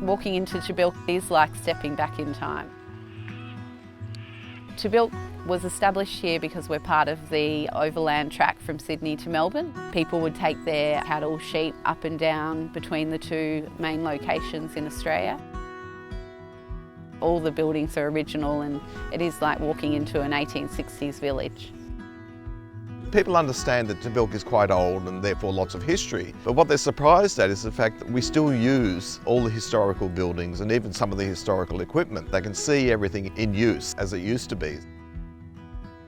Walking into Tahbilk is like stepping back in time. Tahbilk was established here because we're part of the overland track from Sydney to Melbourne. People would take their cattle, sheep up and down between the two main locations in Australia. All the buildings are original and it is like walking into an 1860s village. People understand that Tahbilk is quite old and therefore lots of history, but what they're surprised at is the fact that we still use all the historical buildings and even some of the historical equipment. They can see everything in use as it used to be.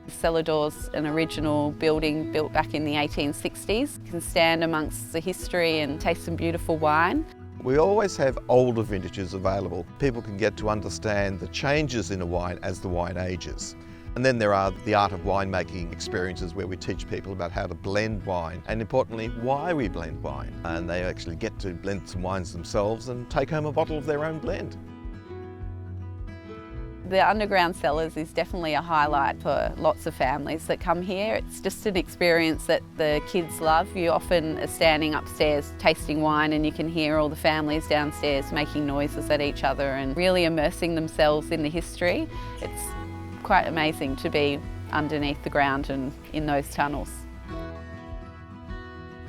Cellar door's an original building built back in the 1860s. You can stand amongst the history and taste some beautiful wine. We always have older vintages available. People can get to understand the changes in a wine as the wine ages. And then there are the art of winemaking experiences where we teach people about how to blend wine and importantly why we blend wine. And they actually get to blend some wines themselves and take home a bottle of their own blend. The underground cellars is definitely a highlight for lots of families that come here. It's just an experience that the kids love. You often are standing upstairs tasting wine and you can hear all the families downstairs making noises at each other and really immersing themselves in the history. It's quite amazing to be underneath the ground and in those tunnels.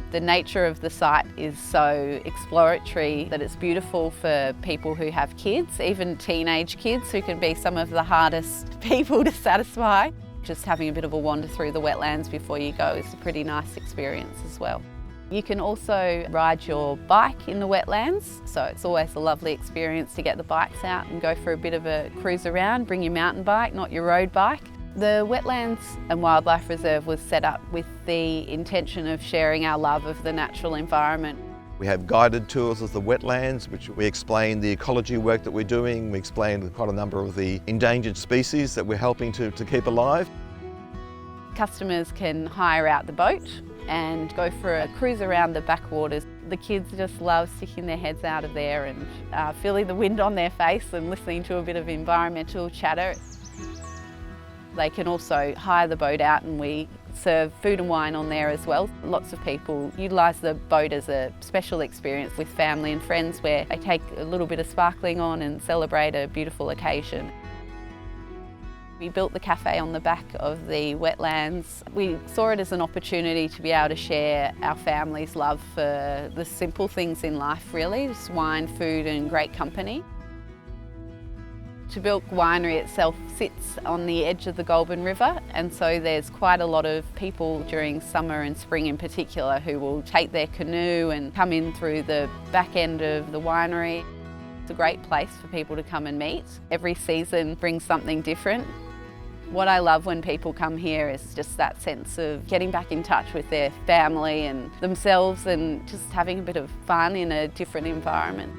The nature of the site is so exploratory that it's beautiful for people who have kids, even teenage kids who can be some of the hardest people to satisfy. Just having a bit of a wander through the wetlands before you go is a pretty nice experience as well. You can also ride your bike in the wetlands, so it's always a lovely experience to get the bikes out and go for a bit of a cruise around. Bring your mountain bike, not your road bike. The Wetlands and Wildlife Reserve was set up with the intention of sharing our love of the natural environment. We have guided tours of the wetlands, which we explain the ecology work that we're doing. We explain quite a number of the endangered species that we're helping to keep alive. Customers can hire out the boat and go for a cruise around the backwaters. The kids just love sticking their heads out of there and feeling the wind on their face and listening to a bit of environmental chatter. They can also hire the boat out and we serve food and wine on there as well. Lots of people utilise the boat as a special experience with family and friends where they take a little bit of sparkling on and celebrate a beautiful occasion. We built the cafe on the back of the wetlands. We saw it as an opportunity to be able to share our family's love for the simple things in life really, just wine, food and great company. Tahbilk Winery itself sits on the edge of the Goulburn River and so there's quite a lot of people during summer and spring in particular who will take their canoe and come in through the back end of the winery. It's a great place for people to come and meet. Every season brings something different. What I love when people come here is just that sense of getting back in touch with their family and themselves and just having a bit of fun in a different environment.